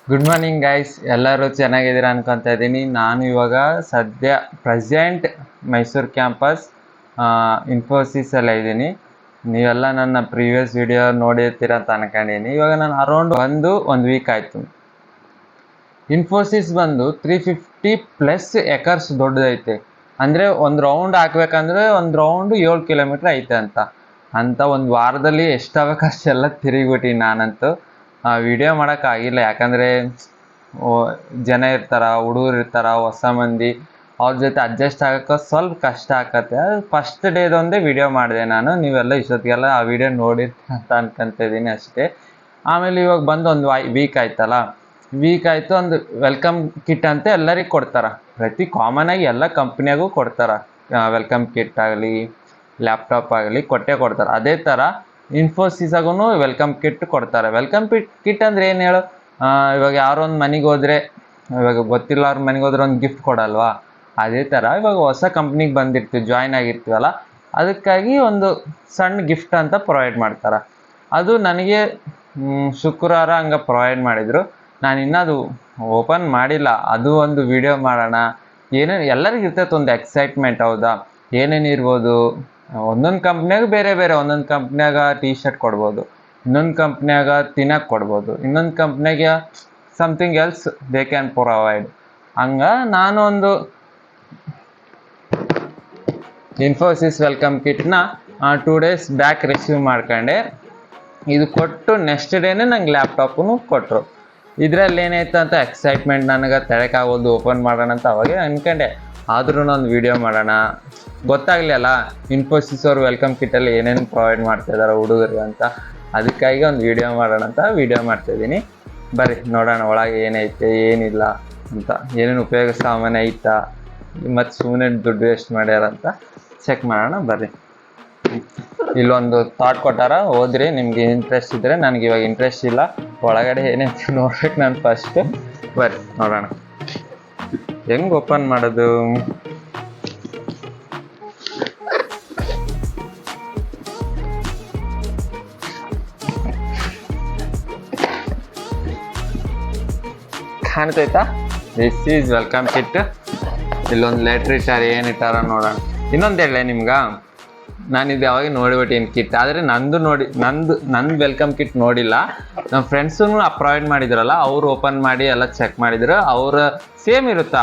Good morning guys, ಎಲ್ಲರೂ ಚೆನ್ನಾಗಿದ್ದೀರಾ ಅನ್ಕೊತಾ ಇದ್ದೀನಿ. ನಾನು ಇವಾಗ ಸದ್ಯ ಪ್ರೆಸೆಂಟ್ ಮೈಸೂರು ಕ್ಯಾಂಪಸ್ ಇನ್ಫೋಸಿಸಲ್ಲೇ ಇದ್ದೀನಿ. ನೀವೆಲ್ಲ ನನ್ನ ಪ್ರೀವಿಯಸ್ ವಿಡಿಯೋ ನೋಡಿರ್ತೀರ ಅಂತ ಅನ್ಕೊಂಡಿದ್ದೀನಿ. ಇವಾಗ ನಾನು ಅರೌಂಡ್ ಒಂದು ವೀಕ್ ಆಯಿತು. ಇನ್ಫೋಸಿಸ್ ಬಂದು 350+ ಎಕರ್ಸ್ ದೊಡ್ಡದೈತೆ. ಅಂದರೆ ಒಂದು ರೌಂಡ್ ಹಾಕ್ಬೇಕಂದ್ರೆ ಒಂದು ರೌಂಡು 7 ಕಿಲೋಮೀಟ್ರ್ ಐತೆ ಅಂತ ಒಂದು ವಾರದಲ್ಲಿ ಎಷ್ಟಾಗಬೇಕು ಅಷ್ಟೆಲ್ಲ ತಿರುಗಿಬಿಟ್ಟು ನಾನಂತೂ ವಿಡಿಯೋ ಮಾಡೋಕ್ಕಾಗಿಲ್ಲ. ಯಾಕಂದರೆ ಜನ ಇರ್ತಾರ, ಹುಡುಗರು ಇರ್ತಾರ, ಹೊಸ ಮಂದಿ, ಅವ್ರ ಜೊತೆ ಅಡ್ಜಸ್ಟ್ ಆಗೋಕ್ಕೆ ಸ್ವಲ್ಪ ಕಷ್ಟ ಆಕತ್ತೆ. ಫಸ್ಟ್ ಡೇದೊಂದೇ ವಿಡಿಯೋ ಮಾಡಿದೆ ನಾನು. ನೀವೆಲ್ಲ ಇಷ್ಟೊತ್ತಿಗೆಲ್ಲ ಆ ವಿಡಿಯೋ ನೋಡಿರ್ತೀರ ಅಂತ ಅನ್ಕೊತಿದ್ದೀನಿ ಅಷ್ಟೇ. ಆಮೇಲೆ ಇವಾಗ ಬಂದು ಒಂದು ವೀಕ್ ಆಯ್ತಲ್ಲ, ಒಂದು ವೆಲ್ಕಮ್ ಕಿಟ್ ಅಂತ ಎಲ್ಲರಿಗೆ ಕೊಡ್ತಾರೆ. ಕಾಮನಾಗಿ ಎಲ್ಲ ಕಂಪ್ನಿಯಾಗೂ ಕೊಡ್ತಾರೆ. ವೆಲ್ಕಮ್ ಕಿಟ್ ಆಗಲಿ, ಲ್ಯಾಪ್ಟಾಪ್ ಆಗಲಿ ಕೊಡ್ತಾರೆ. ಅದೇ ಥರ ಇನ್ಫೋಸಿಸಾಗೂ ವೆಲ್ಕಮ್ ಕಿಟ್ ಕೊಡ್ತಾರೆ. ವೆಲ್ಕಮ್ ಕಿಟ್ ಅಂದರೆ ಏನು ಹೇಳು, ಇವಾಗ ಯಾರೋ ಒಂದು ಮನೆಗೆ ಹೋದರೆ, ಇವಾಗ ಗೊತ್ತಿಲ್ಲ ಅವ್ರ ಮನೆಗೆ ಹೋದ್ರೆ ಒಂದು ಗಿಫ್ಟ್ ಕೊಡಲ್ವಾ, ಅದೇ ಥರ ಇವಾಗ ಹೊಸ ಕಂಪ್ನಿಗೆ ಬಂದಿರ್ತೀವಿ, ಜಾಯ್ನ್ ಆಗಿರ್ತೀವಲ್ಲ, ಅದಕ್ಕಾಗಿ ಒಂದು ಸಣ್ಣ ಗಿಫ್ಟ್ ಅಂತ ಪ್ರೊವೈಡ್ ಮಾಡ್ತಾರೆ. ಅದು ನನಗೆ ಶುಕ್ರವಾರ ಹಂಗೆ ಪ್ರೊವೈಡ್ ಮಾಡಿದರು. ನಾನು ಇನ್ನೂ ಅದು ಓಪನ್ ಮಾಡಿಲ್ಲ. ಅದು ಒಂದು ವಿಡಿಯೋ ಮಾಡೋಣ. ಏನೇನು ಎಲ್ಲರಿಗೂ ಇರ್ತೈತೆ ಒಂದು ಎಕ್ಸೈಟ್ಮೆಂಟ್, ಹೌದಾ? ಏನೇನು ಇರ್ಬೋದು, ಒಂದೊಂದು ಕಂಪ್ನಿಯಾಗ ಬೇರೆ ಬೇರೆ. ಒಂದೊಂದು ಕಂಪ್ನಿಯಾಗ ಟೀ ಶರ್ಟ್ ಕೊಡ್ಬೋದು, ಇನ್ನೊಂದು ಕಂಪ್ನಿಯಾಗ ತಿನ್ನಕ್ಕೆ ಕೊಡ್ಬೋದು, ಇನ್ನೊಂದು ಕಂಪ್ನಿಯಾಗ something else they can provide. ಹಂಗೆ ನಾನು ಒಂದು ಇನ್ಫೋಸಿಸ್ ವೆಲ್ಕಮ್ ಕಿಟ್ನ 2 days ಬ್ಯಾಕ್ ರಿಸೀವ್ ಮಾಡ್ಕೊಂಡೆ. ಇದು ಕೊಟ್ಟು ನೆಕ್ಸ್ಟ್ ಡೇನೇ ನಂಗೆ ಲ್ಯಾಪ್ಟಾಪು ಕೊಟ್ಟರು. ಇದರಲ್ಲಿ ಏನಾಯ್ತು ಅಂತ ಎಕ್ಸೈಟ್ಮೆಂಟ್ ನನಗೆ ತಡೆಯೋಕ್ಕಾಗೋದು. ಓಪನ್ ಮಾಡೋಣ ಅಂತ ಅವಾಗೇ ಅಂದ್ಕೊಂಡೆ, ಆದ್ರೂ ಒಂದು ವಿಡಿಯೋ ಮಾಡೋಣ. ಗೊತ್ತಾಗಲಿಲ್ಲ ಇನ್ಫೋಸಿಸ್ ಅವರು ವೆಲ್ಕಮ್ ಕಿಟ್ಟಲ್ಲಿ ಏನೇನು ಪ್ರೊವೈಡ್ ಮಾಡ್ತಾಯಿದ್ದಾರೆ ಹುಡುಗರಿಗೆ ಅಂತ. ಅದಕ್ಕಾಗಿ ಒಂದು ವಿಡಿಯೋ ಮಾಡೋಣ ಅಂತ ವಿಡಿಯೋ ಮಾಡ್ತಾಯಿದ್ದೀನಿ. ಬರ್ರಿ ನೋಡೋಣ ಒಳಗೆ ಏನೈತೆ ಏನಿಲ್ಲ ಅಂತ, ಏನೇನು ಉಪಯೋಗ ಸಾಮಾನು ಐತಾ, ಮತ್ತು ಸುಮ್ಮನೆ ದುಡ್ಡು ವೇಸ್ಟ್ ಮಾಡ್ಯಾರ ಅಂತ ಚೆಕ್ ಮಾಡೋಣ. ಬರ್ರಿ, ಇಲ್ಲೊಂದು ಥಾಟ್ ಕೊಟ್ಟಾರ, ಓದ್ರಿ. ನಿಮ್ಗೆ ಇಂಟ್ರೆಸ್ಟ್ ಇದ್ದರೆ. ನನಗೆ ಇವಾಗ ಇಂಟ್ರೆಸ್ಟ್ ಇಲ್ಲ, ಒಳಗಡೆ ಏನೈತೆ ನೋಡ್ಬೇಕು ನಾನು ಫಸ್ಟು. ಬರ್ರಿ ನೋಡೋಣ ಹೆಂಗೆ ಓಪನ್ ಮಾಡೋದು. ಕಾಣ್ತೈತಾ? This is welcome kit. ಇಲ್ಲೊಂದು ಲೆಟ್ರ್ ಇಟ್ಟಾರ, ಏನು ಇಟ್ಟಾರ ನೋಡೋಣ. ಇನ್ನೊಂದು ಹೇಳಲೆ ನಿಮ್ಗೆ, ನಾನು ಇದು ಯಾವಾಗ ನೋಡಿಬಿಟ್ಟಿನಿ ಕಿಟ್, ಆದರೆ ನಂದು ವೆಲ್ಕಮ್ ಕಿಟ್ ನೋಡಿಲ್ಲ. ನಮ್ಮ ಫ್ರೆಂಡ್ಸೂ ಪ್ರೊವೈಡ್ ಮಾಡಿದ್ರಲ್ಲ, ಅವರು ಓಪನ್ ಮಾಡಿ ಎಲ್ಲ ಚೆಕ್ ಮಾಡಿದ್ರು. ಅವ್ರ ಸೇಮ್ ಇರುತ್ತೆ,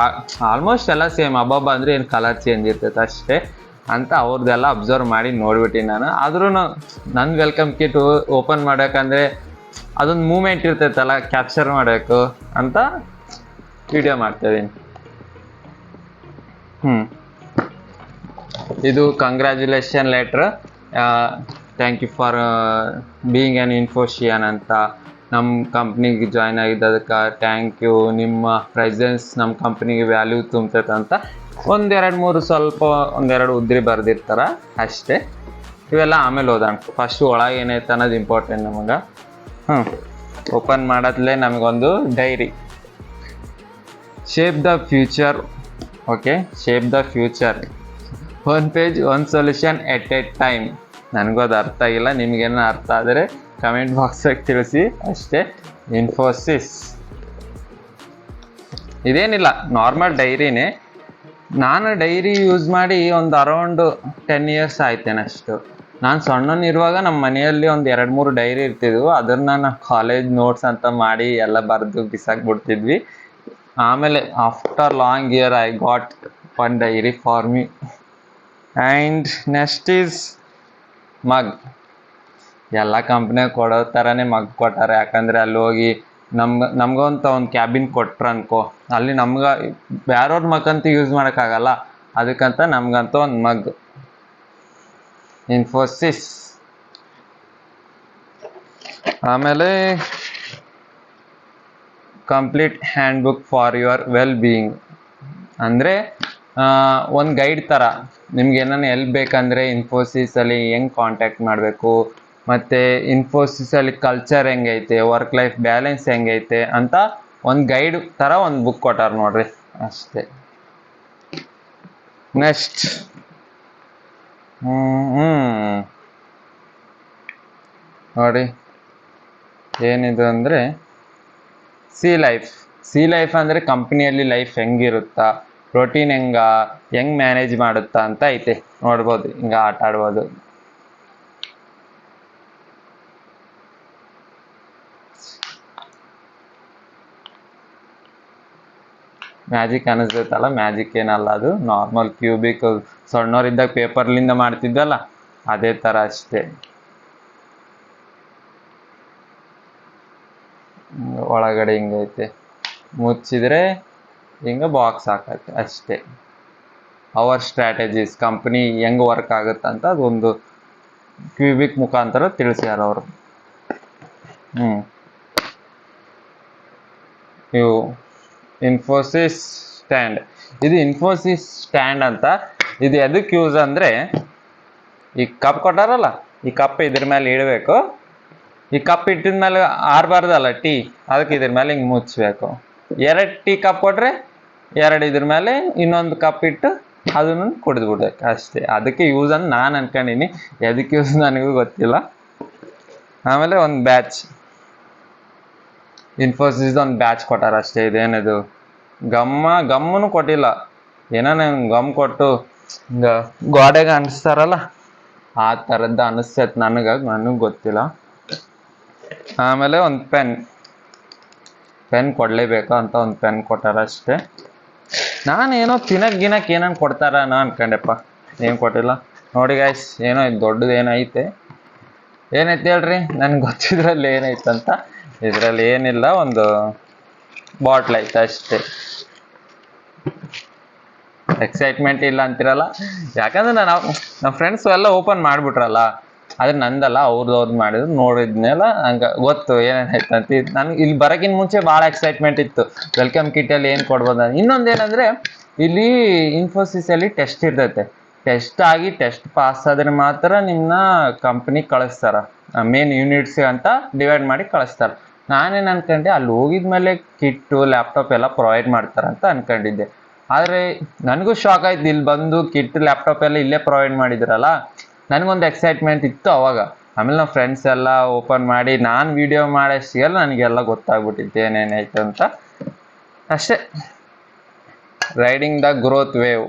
ಆಲ್ಮೋಸ್ಟ್ ಎಲ್ಲ ಸೇಮ್. ಹಬ್ಬ ಅಂದರೆ ಏನು ಕಲರ್ ಚೇಂಜ್ ಇರ್ತೈತೆ ಅಷ್ಟೇ ಅಂತ ಅವ್ರದ್ದೆಲ್ಲ ಅಬ್ಸರ್ವ್ ಮಾಡಿ ನೋಡ್ಬಿಟ್ಟಿನಿ ನಾನು. ಆದ್ರೂ ನನ್ನ ವೆಲ್ಕಮ್ ಕಿಟ್ ಓಪನ್ ಮಾಡೋಕ್ಕಂದರೆ ಅದೊಂದು ಮೂಮೆಂಟ್ ಇರ್ತೈತಲ್ಲ, ಕ್ಯಾಪ್ಚರ್ ಮಾಡಬೇಕು ಅಂತ ವಿಡಿಯೋ ಮಾಡ್ತಾಯಿದ್ದೀನಿ. ಇದು congratulation letter, thank you for being an Infosian ಅಂತ. ನಮ್ಮ ಕಂಪ್ನಿಗೆ ಜಾಯ್ನ್ ಆಗಿದ್ದದಕ್ಕೆ ಥ್ಯಾಂಕ್ ಯು, ನಿಮ್ಮ ಪ್ರೆಸೆನ್ಸ್ ನಮ್ಮ ಕಂಪ್ನಿಗೆ ವ್ಯಾಲ್ಯೂ ತುಂಬ್ತೈತೆ ಅಂತ ಒಂದೆರಡು ಉದ್ರಿ ಬರೆದಿರ್ತಾರೆ ಅಷ್ಟೇ. ಇವೆಲ್ಲ ಆಮೇಲೆ ಓದೋಣ. ಫಸ್ಟು ಒಳಗೆ ಏನೈತೆ ಅನ್ನೋದು ಇಂಪಾರ್ಟೆಂಟ್ ನಮಗೆ. ಓಪನ್ ಮಾಡೋದ್ಲೇ ನಮಗೊಂದು dairy, shape the future. Okay, shape the future, 1 page 1 solution at a time. ನನಗೂ ಅದು ಅರ್ಥ ಆಗಿಲ್ಲ, ನಿಮಗೇನೋ ಅರ್ಥ ಆದರೆ ಕಮೆಂಟ್ ಬಾಕ್ಸಾಗಿ ತಿಳಿಸಿ ಅಷ್ಟೇ. ಇನ್ಫೋಸಿಸ್ ಇದೇನಿಲ್ಲ, ನಾರ್ಮಲ್ ಡೈರಿನೇ. ನಾನು ಡೈರಿ ಯೂಸ್ ಮಾಡಿ ಒಂದು ಅರೌಂಡ್ 10 years ಆಯ್ತೇನಷ್ಟು. ನಾನು ಸಣ್ಣನಿರುವಾಗ ನಮ್ಮ ಮನೆಯಲ್ಲಿ ಒಂದು 2-3 ಡೈರಿ ಇರ್ತಿದ್ವು. ಅದನ್ನು ನಾವು ಕಾಲೇಜ್ ನೋಟ್ಸ್ ಅಂತ ಮಾಡಿ ಎಲ್ಲ ಬರೆದು ಬಿಸಾಕ್ಬಿಡ್ತಿದ್ವಿ. ಆಮೇಲೆ after long year I got 1 diary for me. And next is mug. ಎಲ್ಲ ಕಂಪ್ನಿಯಾಗ ಕೊಡೋ ಥರನೇ ಮಗ್ ಕೊಟ್ಟಾರೆ. ಯಾಕಂದರೆ ಅಲ್ಲಿ ಹೋಗಿ ನಮ್ಗಂತ ಒಂದು ಕ್ಯಾಬಿನ್ ಕೊಟ್ರು ಅನ್ಕೋ, ಅಲ್ಲಿ ನಮ್ಗೆ ಬೇರೆಯವ್ರ ಮಗಂತೂ ಯೂಸ್ ಮಾಡೋಕ್ಕಾಗಲ್ಲ, ಅದಕ್ಕಂತ ನಮಗಂತ ಒಂದು ಮಗ್. ಇನ್ಫೋಸಿಸ್. ಆಮೇಲೆ complete hand book for your well being, ಅಂದರೆ ಒಂದು ಗೈಡ್ ಥರ. ನಿಮ್ಗೆ ಏನಾನ ಎಲ್ಲಿ ಬೇಕಂದರೆ ಇನ್ಫೋಸಿಸಲ್ಲಿ ಹೆಂಗೆ ಕಾಂಟ್ಯಾಕ್ಟ್ ಮಾಡಬೇಕು, ಮತ್ತು ಇನ್ಫೋಸಿಸಲ್ಲಿ ಕಲ್ಚರ್ ಹೆಂಗೈತೆ, ವರ್ಕ್ ಲೈಫ್ ಬ್ಯಾಲೆನ್ಸ್ ಹೆಂಗೈತೆ ಅಂತ ಒಂದು ಗೈಡ್ ಥರ ಒಂದು ಬುಕ್ ಕೊಟ್ಟಾರ ನೋಡ್ರಿ ಅಷ್ಟೇ. ನೆಕ್ಸ್ಟ್ ನೋಡಿ ಏನಿದು ಅಂದರೆ ಸಿ ಲೈಫ್ ಅಂದರೆ ಕಂಪ್ನಿಯಲ್ಲಿ ಲೈಫ್ ಹೆಂಗಿರುತ್ತಾ, ಪ್ರೋಟೀನ್ ಹೆಂಗ್ ಮ್ಯಾನೇಜ್ ಮಾಡುತ್ತಾ ಅಂತ ಐತೆ. ನೋಡ್ಬೋದು, ಹಿಂಗೆ ಆಟ ಆಡ್ಬೋದು. ಮ್ಯಾಜಿಕ್ ಅನಿಸ್ತೈತಲ್ಲ, ಮ್ಯಾಜಿಕ್ ಏನಲ್ಲ, ಅದು ನಾರ್ಮಲ್ ಕ್ಯೂಬಿಕ್ ಸಣ್ಣವರಿದ್ದಾಗ ಪೇಪರ್ಲಿಂದ ಮಾಡ್ತಿದ್ವಲ್ಲ ಅದೇ ಥರ ಅಷ್ಟೇ. ಒಳಗಡೆ ಹಿಂಗೈತೆ, ಮುಚ್ಚಿದ್ರೆ ಹಿಂಗೆ ಬಾಕ್ಸ್ ಹಾಕತ್ತೆ ಅಷ್ಟೇ. ಅವರ್ ಸ್ಟ್ರಾಟಜೀಸ್, ಕಂಪ್ನಿ ಹೆಂಗೆ ವರ್ಕ್ ಆಗುತ್ತಂತ ಅದೊಂದು ಕ್ಯೂಬಿಕ್ ಮುಖಾಂತರ ತಿಳಿಸ್ಯಾರ ಅವರು. ಇವು ಇನ್ಫೋಸಿಸ್ ಸ್ಟ್ಯಾಂಡ್. ಇದು ಇನ್ಫೋಸಿಸ್ ಸ್ಟ್ಯಾಂಡ್ ಅಂತ. ಇದು ಎದಕ್ಕೆ ಯೂಸ್ ಅಂದರೆ, ಈ ಕಪ್ ಕೊಟ್ಟಾರಲ್ಲ, ಈ ಕಪ್ ಇದ್ರ ಮೇಲೆ ಇಡಬೇಕು. ಈ ಕಪ್ ಇಟ್ಟಿದ ಮೇಲೆ ಆರಬಾರ್ದಲ್ಲ ಟೀ, ಅದಕ್ಕೆ ಇದ್ರ ಮೇಲೆ ಹಿಂಗೆ ಮುಚ್ಚಬೇಕು. 2 ಟೀ ಕಪ್ ಕೊಟ್ರೆ 2 ಇದ್ರ ಮೇಲೆ ಇನ್ನೊಂದು ಕಪ್ ಇಟ್ಟು ಅದನ್ನು ಕುಡಿದು ಬಿಡ್ಬೇಕು ಅಷ್ಟೇ. ಅದಕ್ಕೆ ಯೂಸ್ ಅಂತ ನಾನು ಅನ್ಕೊಂಡಿನಿ, ಎದಕ್ಕೆ ಯೂಸ್ ನನಗೂ ಗೊತ್ತಿಲ್ಲ. ಆಮೇಲೆ ಒಂದು ಬ್ಯಾಚ್, ಇನ್ಫೋಸಿಸ್ ಒಂದು ಬ್ಯಾಚ್ ಕೊಟ್ಟಾರ ಅಷ್ಟೇ. ಇದೇನಿದು ಗಮ್ಮನು ಕೊಟ್ಟಿಲ್ಲ, ಏನೋ ಗಮ್ ಕೊಟ್ಟು ಗೋಡೆಗೆ ಅನಿಸ್ತಾರಲ್ಲ ಆ ಥರದ್ದು ಅನಿಸ್ತೈತೆ ನನಗೆ ಗೊತ್ತಿಲ್ಲ. ಆಮೇಲೆ ಒಂದು ಪೆನ್ ಕೊಡಲೇಬೇಕು ಅಂತ ಒಂದು ಪೆನ್ ಕೊಟ್ಟಾರ ಅಷ್ಟೇ. ನಾನೇನೋ ತಿನ್ನಕ್ಕೆ ಏನೇನು ಕೊಡ್ತಾರ ನಾ ಅನ್ಕೊಂಡೆಪ್ಪ, ಏನು ಕೊಟ್ಟಿಲ್ಲ ನೋಡಿ ಗಾಯ್ಸ್. ಏನೋ ಇದು ದೊಡ್ಡದು ಏನೈತೆ ಹೇಳ್ರಿ, ನನಗೆ ಗೊತ್ತಿದ್ರಲ್ಲಿ ಏನೈತಂತ. ಇದರಲ್ಲಿ ಏನಿಲ್ಲ, ಒಂದು ಬಾಟ್ಲ್ ಐತೆ ಅಷ್ಟೇ. ಎಕ್ಸೈಟ್ಮೆಂಟ್ ಇಲ್ಲ ಅಂತಿರಲ್ಲ, ಯಾಕಂದ್ರೆ ನಮ್ಮ ಫ್ರೆಂಡ್ಸು ಎಲ್ಲ ಓಪನ್ ಮಾಡಿಬಿಟ್ರಲ್ಲ, ಆದ್ರೆ ನಂದಲ್ಲ, ಅವ್ರದ್ದು ಮಾಡಿದ್ರು. ನೋಡಿದ್ನೆಲ್ಲ ಹಂಗೆ ಗೊತ್ತು ಏನೇನೈತಂತ. ನನಗೆ ಇಲ್ಲಿ ಬರೋಕ್ಕಿಂತ ಮುಂಚೆ ಭಾಳ ಎಕ್ಸೈಟ್ಮೆಂಟ್ ಇತ್ತು, ವೆಲ್ಕಮ್ ಕಿಟ್ಟಲ್ಲಿ ಏನು ಕೊಡ್ಬೋದು. ಇನ್ನೊಂದು ಏನಂದರೆ, ಇಲ್ಲಿ ಇನ್ಫೋಸಿಸಲ್ಲಿ ಟೆಸ್ಟ್ ಇರ್ತೈತೆ. ಟೆಸ್ಟ್ ಪಾಸ್ ಆದ್ರೆ ಮಾತ್ರ ನಿಮ್ಮನ್ನ ಕಂಪ್ನಿಗೆ ಕಳಿಸ್ತಾರೆ, ಮೇನ್ ಯೂನಿಟ್ಸ್ ಅಂತ ಡಿವೈಡ್ ಮಾಡಿ ಕಳಿಸ್ತಾರೆ. ನಾನೇನು ಅನ್ಕೊಂಡೆ, ಅಲ್ಲಿ ಹೋಗಿದ್ಮೇಲೆ ಕಿಟ್ಟು ಲ್ಯಾಪ್ಟಾಪ್ ಎಲ್ಲ ಪ್ರೊವೈಡ್ ಮಾಡ್ತಾರಂತ ಅನ್ಕೊಂಡಿದ್ದೆ. ಆದರೆ ನನಗೂ ಶಾಕ್ ಆಯ್ತು, ಇಲ್ಲಿ ಬಂದು ಕಿಟ್ ಲ್ಯಾಪ್ಟಾಪ್ ಎಲ್ಲ ಇಲ್ಲೇ ಪ್ರೊವೈಡ್ ಮಾಡಿದ್ರಲ್ಲ. ನನಗೊಂದು ಎಕ್ಸೈಟ್ಮೆಂಟ್ ಇತ್ತು ಅವಾಗ. ಆಮೇಲೆ ನಮ್ಮ ಫ್ರೆಂಡ್ಸ್ ಎಲ್ಲ ಓಪನ್ ಮಾಡಿ ನಾನು ವಿಡಿಯೋ ಮಾಡೋಷ್ಟಿಗೆಲ್ಲ ನನಗೆಲ್ಲ ಗೊತ್ತಾಗ್ಬಿಟ್ಟಿತ್ತು ಏನೇನಾಯ್ತು ಅಂತ ಅಷ್ಟೇ. Riding the growth wave.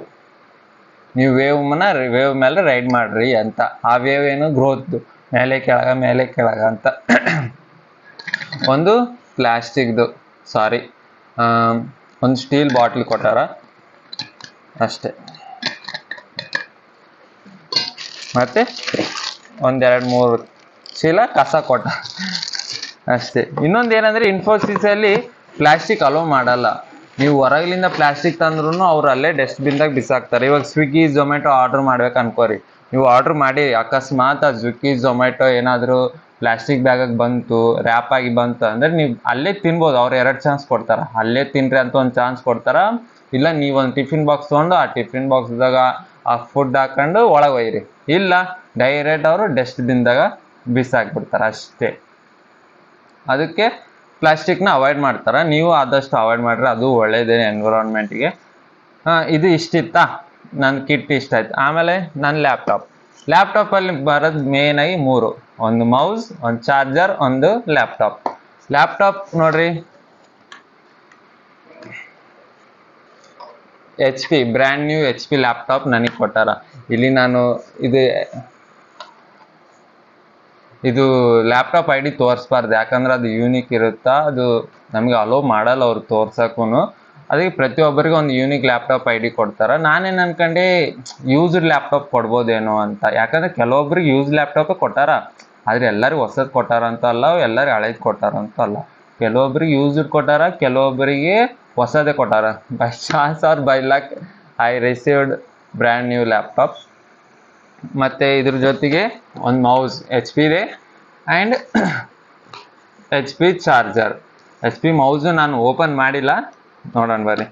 ನೀವು ವೇವ್ ಮೇಲೆ ರೈಡ್ ಮಾಡ್ರಿ ಅಂತ. ಆ ವೇವ್ ಏನು ಗ್ರೋತ್, ಮೇಲೆ ಕೆಳಗ ಅಂತ. ಒಂದು ಪ್ಲಾಸ್ಟಿಕ್ದು ಒಂದು ಸ್ಟೀಲ್ ಬಾಟ್ಲ್ ಕೊಟ್ಟಾರ ಅಷ್ಟೇ. ಮತ್ತೆ 1-2-3 ಚೀಲ ಕಸ ಕೊಟ್ಟ ಅಷ್ಟೇ. ಇನ್ನೊಂದು ಏನಂದರೆ, ಇನ್ಫೋಸಿಸಲ್ಲಿ ಪ್ಲಾಸ್ಟಿಕ್ ಅಲೋ ಮಾಡಲ್ಲ. ನೀವು ಹೊರಗಲಿಂದ ಪ್ಲಾಸ್ಟಿಕ್ ತಂದ್ರೂ ಅವ್ರು ಅಲ್ಲೇ ಡಸ್ಟ್ಬಿನ್ದಾಗ ಬಿಸಾಕ್ತಾರೆ. ಇವಾಗ ಸ್ವಿಗ್ಗಿ ಝೊಮ್ಯಾಟೊ ಆರ್ಡ್ರ್ ಮಾಡ್ಬೇಕು ಅನ್ಕೋರಿ, ನೀವು ಆರ್ಡ್ರ್ ಮಾಡಿ ಅಕಸ್ಮಾತ್ ಆ ಸ್ವಿಗ್ಗಿ ಝೊಮ್ಯಾಟೊ ಏನಾದರೂ ಪ್ಲಾಸ್ಟಿಕ್ ಬ್ಯಾಗಾಗಿ ಬಂತು, ರ್ಯಾಪ್ ಆಗಿ ಬಂತು ಅಂದರೆ ನೀವು ಅಲ್ಲೇ ತಿನ್ಬೋದು. ಅವ್ರು 2 ಚಾನ್ಸ್ ಕೊಡ್ತಾರೆ, ಅಲ್ಲೇ ತಿನ್ರಿ ಅಂತ ಒಂದು ಚಾನ್ಸ್ ಕೊಡ್ತಾರೆ. ಇಲ್ಲ ನೀವೊಂದು ಟಿಫಿನ್ ಬಾಕ್ಸ್ ತೊಗೊಂಡು ಆ ಟಿಫಿನ್ ಬಾಕ್ಸ್ದಾಗ ಆ ಫುಡ್ ಹಾಕೊಂಡು ಒಳಗೆ ಒಯ್ಯಿರಿ. ಇಲ್ಲ ಡೈರೆಕ್ಟ್ ಅವರು ಡಸ್ಟ್ಬಿನ್ದಾಗ ಬಿಸಾಕ್ಬಿಡ್ತಾರೆ ಅಷ್ಟೇ. ಅದಕ್ಕೆ ಪ್ಲಾಸ್ಟಿಕ್ನ ಅವಾಯ್ಡ್ ಮಾಡ್ತಾರೆ. ನೀವು ಆದಷ್ಟು ಅವಾಯ್ಡ್ ಮಾಡಿದ್ರೆ ಅದು ಒಳ್ಳೆಯದೇ ಎನ್ವಿರಾನ್ಮೆಂಟಿಗೆ. ಇದು ಇಷ್ಟಿತ್ತಾ, ನನ್ನ ಕಿಟ್ ಇಷ್ಟ ಆಯ್ತು. ಆಮೇಲೆ ನನ್ನ ಲ್ಯಾಪ್ಟಾಪಲ್ಲಿ ಬರೋದು ಮೇನಾಗಿ 3: ಒಂದು ಮೌಸ್, ಒಂದು ಚಾರ್ಜರ್, ಒಂದು ಲ್ಯಾಪ್ಟಾಪ್ ನೋಡ್ರಿ. HP brand new HP laptop ನನಗೆ ಕೊಟ್ಟಾರ. ಇಲ್ಲಿ ನಾನು ಇದು ಲ್ಯಾಪ್ಟಾಪ್ ID ತೋರಿಸ್ಬಾರ್ದು, ಯಾಕಂದ್ರೆ ಅದು ಯೂನಿಕ್ ಇರುತ್ತಾ, ಅದು ನಮಗೆ ಅಲೋ ಮಾಡಲ್ಲ ಅವ್ರು ತೋರ್ಸಕ್ಕೂ. ಅದಕ್ಕೆ ಪ್ರತಿಯೊಬ್ಬರಿಗೆ ಒಂದು ಯೂನಿಕ್ ಲ್ಯಾಪ್ಟಾಪ್ ID ಕೊಡ್ತಾರೆ. ನಾನೇನು ಅನ್ಕೊಂಡೆ, ಯೂಸ್ಡ್ ಲ್ಯಾಪ್ಟಾಪ್ ಕೊಡ್ಬೋದೇನೋ ಅಂತ. ಯಾಕಂದರೆ ಕೆಲವೊಬ್ರಿಗೆ ಯೂಸ್ ಲ್ಯಾಪ್ಟಾಪೇ ಕೊಟ್ಟಾರ, ಆದರೆ ಎಲ್ಲರಿಗೂ ಹೊಸದು ಕೊಟ್ಟಾರ ಅಂತ ಅಲ್ಲ, ಎಲ್ಲರಿಗೂ ಹಳೇದು ಕೊಟ್ಟಾರ ಅಂತ ಅಲ್ಲ. ಕೆಲವೊಬ್ರಿಗೆ ಯೂಸ್ಡ್ ಕೊಟ್ಟಾರ, ಕೆಲವೊಬ್ಬರಿಗೆ ಹೊಸದೇ ಕೊಟ್ಟಾರ. By chance or by luck I received brand new laptop. ಮತ್ತು ಇದ್ರ ಜೊತೆಗೆ ಒಂದು ಮೌಸ್ HP ಇದೆ, and HP charger. HP mouse ನಾನು ಓಪನ್ ಮಾಡಿಲ್ಲ, ನೋಡೋಣ ಬರ್ರಿ.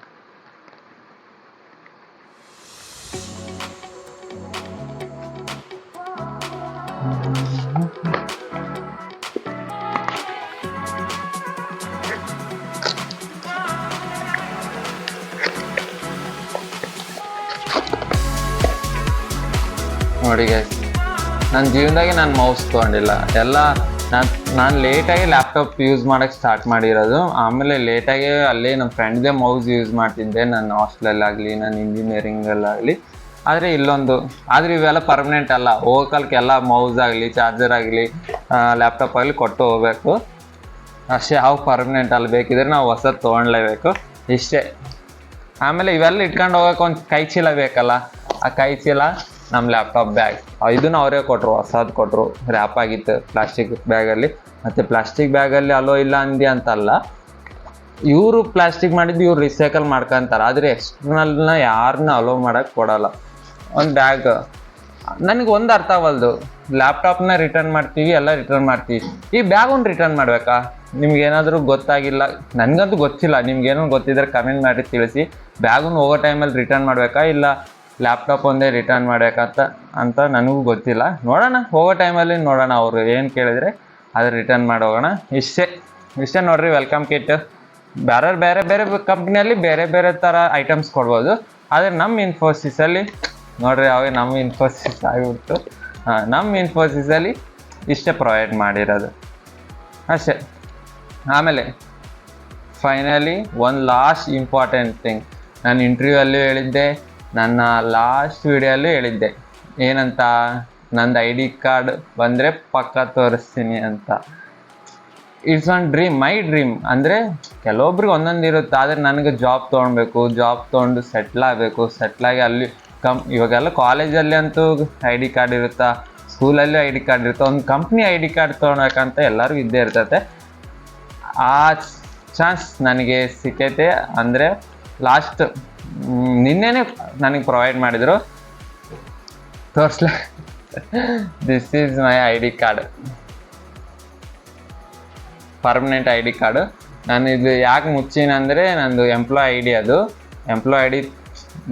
ನೋಡಿ ಗೈಸ್, ನನ್ನ ಜೀವನದಾಗೆ ನಾನು ಮೌಸ್ ತೊಗೊಂಡಿಲ್ಲ. ಎಲ್ಲ ನಾನು ಲೇಟಾಗಿ ಲ್ಯಾಪ್ಟಾಪ್ ಯೂಸ್ ಮಾಡೋಕ್ಕೆ ಸ್ಟಾರ್ಟ್ ಮಾಡಿರೋದು. ಆಮೇಲೆ ಲೇಟಾಗಿ ಅಲ್ಲೇ ನಮ್ಮ ಫ್ರೆಂಡ್ದೇ ಮೌಸ್ ಯೂಸ್ ಮಾಡ್ತಿದ್ದೆ ನನ್ನ ಹಾಸ್ಟೆಲಲ್ಲಾಗಲಿ ನನ್ನ ಇಂಜಿನಿಯರಿಂಗಲ್ಲಾಗಲಿ. ಆದರೆ ಇವೆಲ್ಲ ಪರ್ಮನೆಂಟ್ ಅಲ್ಲ. ಹೋಗೋಕಾಲಕ್ಕೆಲ್ಲ ಮೌಸ್ ಆಗಲಿ ಚಾರ್ಜರ್ ಆಗಲಿ ಲ್ಯಾಪ್ಟಾಪ್ ಆಗಲಿ ಕೊಟ್ಟು ಹೋಗ್ಬೇಕು ಅಷ್ಟೇ. ಯಾವ ಪರ್ಮನೆಂಟ್ ಅಲ್ಲಿ ಬೇಕಿದ್ರೆ ನಾವು ಹೊಸದು ತೊಗೊಳ್ಲೇಬೇಕು ಇಷ್ಟೇ. ಆಮೇಲೆ ಇವೆಲ್ಲ ಇಟ್ಕೊಂಡು ಹೋಗೋಕೆ ಒಂದು ಕೈ ಚೀಲ ಬೇಕಲ್ಲ, ಆ ಕೈ ಚೀಲ ನಮ್ಮ ಲ್ಯಾಪ್ಟಾಪ್ ಬ್ಯಾಗ್. ಇದನ್ನು ಅವರೇ ಕೊಟ್ಟರು, ಹೊಸದು ಕೊಟ್ಟರು, ರ್ಯಾಪ್ ಆಗಿತ್ತು ಪ್ಲಾಸ್ಟಿಕ್ ಬ್ಯಾಗಲ್ಲಿ. ಮತ್ತು ಪ್ಲಾಸ್ಟಿಕ್ ಬ್ಯಾಗಲ್ಲಿ ಅಲೋ ಇಲ್ಲ ಅಂದು ಅಂತಲ್ಲ, ಇವರು ಪ್ಲಾಸ್ಟಿಕ್ ಮಾಡಿದ್ದು ಇವ್ರು ರಿಸೈಕಲ್ ಮಾಡ್ಕೊತಾರೆ. ಆದರೆ ಎಕ್ಸ್ಟರ್ನಲ್ನ ಯಾರನ್ನ ಅಲೋ ಮಾಡೋಕ್ಕೆ ಕೊಡೋಲ್ಲ. ಒಂದು ಬ್ಯಾಗ್ ನನಗೆ ಒಂದು ಅರ್ಥ ಆಗಲ್ದು, ಲ್ಯಾಪ್ಟಾಪ್ನ ರಿಟರ್ನ್ ಮಾಡ್ತೀವಿ, ಎಲ್ಲ ರಿಟರ್ನ್ ಮಾಡ್ತೀವಿ, ಈ ಬ್ಯಾಗನ್ನು ರಿಟರ್ನ್ ಮಾಡಬೇಕಾ? ನಿಮ್ಗೇನಾದರೂ ಗೊತ್ತಾಗಿಲ್ಲ, ನನಗಂತೂ ಗೊತ್ತಿಲ್ಲ, ನಿಮ್ಗೇನೋ ಗೊತ್ತಿದ್ರೆ ಕಮೆಂಟ್ ಮಾಡಿ ತಿಳಿಸಿ. ಬ್ಯಾಗನ್ನು ಹೋಗೋ ಟೈಮಲ್ಲಿ ರಿಟರ್ನ್ ಮಾಡಬೇಕಾ ಇಲ್ಲ ಲ್ಯಾಪ್ಟಾಪ್ ಒಂದೇ ರಿಟರ್ನ್ ಅಂತ ನನಗೂ ಗೊತ್ತಿಲ್ಲ. ನೋಡೋಣ, ಹೋಗೋ ಟೈಮಲ್ಲಿ ನೋಡೋಣ, ಅವರು ಏನು ಕೇಳಿದರೆ ಅದು ರಿಟರ್ನ್ ಮಾಡಿ ಹೋಗೋಣ. ಇಷ್ಟೇ ನೋಡಿರಿ ವೆಲ್ಕಮ್ ಕಿಟ್. ಬೇರೆ ಬೇರೆ ಕಂಪ್ನಿಯಲ್ಲಿ ಬೇರೆ ಬೇರೆ ಥರ ಐಟಮ್ಸ್ ಕೊಡ್ಬೋದು. ಆದರೆ ನಮ್ಮ ಇನ್ಫೋಸಿಸಲ್ಲಿ ನೋಡಿರಿ, ಅವಾಗ ನಮ್ಮ ಇನ್ಫೋಸಿಸ್ ಆಗಿಬಿಡ್ತು. ನಮ್ಮ ಇನ್ಫೋಸಿಸಲ್ಲಿ ಇಷ್ಟೇ ಪ್ರೊವೈಡ್ ಮಾಡಿರೋದು ಅಷ್ಟೇ. ಆಮೇಲೆ ಫೈನಲಿ ಒಂದು ಲಾಸ್ಟ್ ಇಂಪಾರ್ಟೆಂಟ್ ಥಿಂಗ್, ನಾನು ಇಂಟರ್ವ್ಯೂವಲ್ಲೂ ಹೇಳಿದ್ದೆ, ನನ್ನ ಲಾಸ್ಟ್ ವಿಡಿಯೋಲ್ಲೂ ಹೇಳಿದ್ದೆ, ಏನಂತ, ನಂದು ID ಕಾರ್ಡ್ ಬಂದರೆ ಪಕ್ಕ ತೋರಿಸ್ತೀನಿ ಅಂತ. It's one dream, my dream. ಅಂದರೆ ಕೆಲವೊಬ್ರಿಗೆ ಒಂದೊಂದು ಇರುತ್ತೆ, ಆದರೆ ನನಗೆ ಜಾಬ್ ತೊಗೊಳ್ಬೇಕು, ಜಾಬ್ ತೊಗೊಂಡು ಸೆಟ್ಲ್ ಆಗಬೇಕು. ಅಲ್ಲಿ ಇವಾಗೆಲ್ಲ ಕಾಲೇಜಲ್ಲಿ ಅಂತೂ ID ಕಾರ್ಡ್ ಇರುತ್ತಾ, ಸ್ಕೂಲಲ್ಲೂ ID ಕಾರ್ಡ್ ಇರುತ್ತೆ, ಒಂದು ಕಂಪ್ನಿ ID ಕಾರ್ಡ್ ತೊಗೊಳಕಂತ ಎಲ್ಲರಿಗೂ ಇದ್ದೇ ಇರ್ತೈತೆ. ಆ ಚಾನ್ಸ್ ನನಗೆ ಸಿಕ್ಕೈತೆ. ಅಂದರೆ ಲಾಸ್ಟ್ ನಿನ್ನೆನೇ ನನಗೆ ಪ್ರೊವೈಡ್ ಮಾಡಿದರು, ತೋರಿಸ್ಲ. This is my ID card, permanent ID card. ನಾನು ಇದು ಯಾಕೆ ಮುಚ್ಚಿನಂದರೆ ನಂದು ಎಂಪ್ಲಾಯ್ ID, ಅದು ಎಂಪ್ಲಾಯ್ ID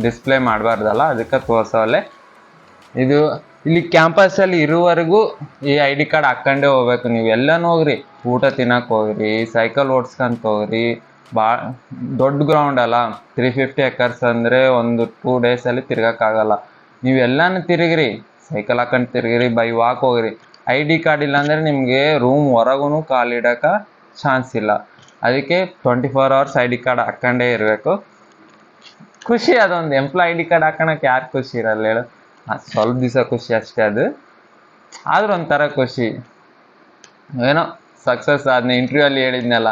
ಡಿಸ್ಪ್ಲೇ ಮಾಡಬಾರ್ದಲ್ಲ, ಅದಕ್ಕೆ ತೋರಿಸೋಲ್ಲೇ. ಇದು ಇಲ್ಲಿ ಕ್ಯಾಂಪಸಲ್ಲಿ ಇರುವವರೆಗೂ ಈ ID ಕಾರ್ಡ್ ಹಾಕ್ಕೊಂಡೇ ಹೋಗ್ಬೇಕು. ನೀವು ಎಲ್ಲನೂ ಹೋಗ್ರಿ, ಊಟ ತಿನ್ನಕ್ಕೆ ಹೋಗ್ರಿ, ಸೈಕಲ್ ಓಡಿಸ್ಕೊಂತ ಹೋಗ್ರಿ, ದೊಡ್ಡ ಗ್ರೌಂಡ್ ಅಲ್ಲ, 350 ಎಕರ್ಸ್ ಅಂದರೆ ಒಂದು 2 ಡೇಸಲ್ಲಿ ತಿರ್ಗೋಕ್ಕಾಗಲ್ಲ. ನೀವು ಎಲ್ಲನೂ ತಿರುಗಿರಿ, ಸೈಕಲ್ ಹಾಕೊಂಡು ತಿರುಗಿರಿ, ಬೈ ವಾಕ್ ಹೋಗ್ರಿ. ID ಕಾರ್ಡ್ ಇಲ್ಲಾಂದರೆ ನಿಮಗೆ ರೂಮ್ ಹೊರಗೂ ಕಾಲಿಡೋಕೆ ಚಾನ್ಸ್ ಇಲ್ಲ. ಅದಕ್ಕೆ 24 hours ID ಕಾರ್ಡ್ ಹಾಕ್ಕೊಂಡೇ ಇರಬೇಕು. ಖುಷಿ ಅದೊಂದು ಎಂಪ್ಲಾಯ್ ID ಕಾರ್ಡ್ ಹಾಕೋಣಕ್ಕೆ ಯಾರು ಖುಷಿ ಇರಲ್ಲ ಹೇಳು? ಅದು ಸ್ವಲ್ಪ ದಿವಸ ಖುಷಿ ಅಷ್ಟೇ, ಅದು ಆದ್ರೂ ಒಂಥರ ಖುಷಿ. ಏನೋ ಸಕ್ಸಸ್ ಆದ್ನ, ಇಂಟರ್ವ್ಯೂವಲ್ಲಿ ಹೇಳಿದ್ನಲ್ಲ,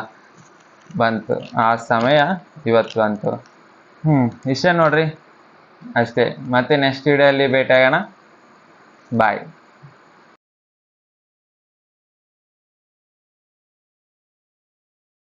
ಬಂತು ಆ ಸಮಯ, ಇವತ್ತು ಬಂತು. ಇಷ್ಟೇ ನೋಡ್ರಿ, ಅಷ್ಟೇ. ಮತ್ತೆ ನೆಕ್ಸ್ಟ್ ವಿಡಿಯೋಲ್ಲಿ ಭೇಟಿಯಾಗೋಣ. ಬಾಯ್.